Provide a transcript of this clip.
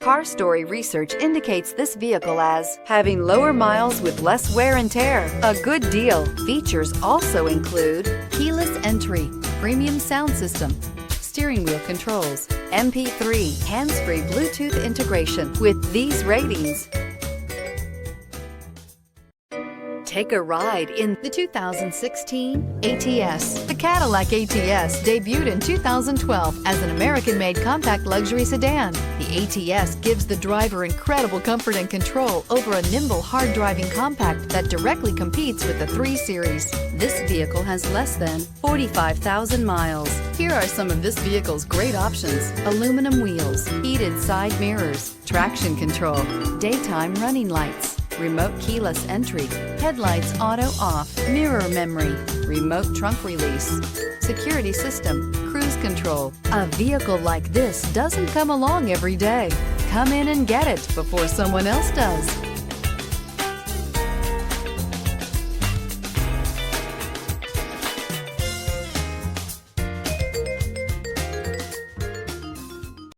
Car Story research indicates this vehicle as having lower miles with less wear and tear. A good deal. Features also include keyless entry, premium sound system, steering wheel controls, MP3, hands-free Bluetooth integration. With these ratings, take a ride in the 2016 ATS. The Cadillac ATS debuted in 2012 as an American-made compact luxury sedan. The ATS gives the driver incredible comfort and control over a nimble, hard-driving compact that directly competes with the 3 Series. This vehicle has less than 45,000 miles. Here are some of this vehicle's great options: aluminum wheels, heated side mirrors, traction control, daytime running lights, remote keyless entry, headlights auto off, mirror memory, remote trunk release, security system, cruise control. A vehicle like this doesn't come along every day. Come in and get it before someone else does.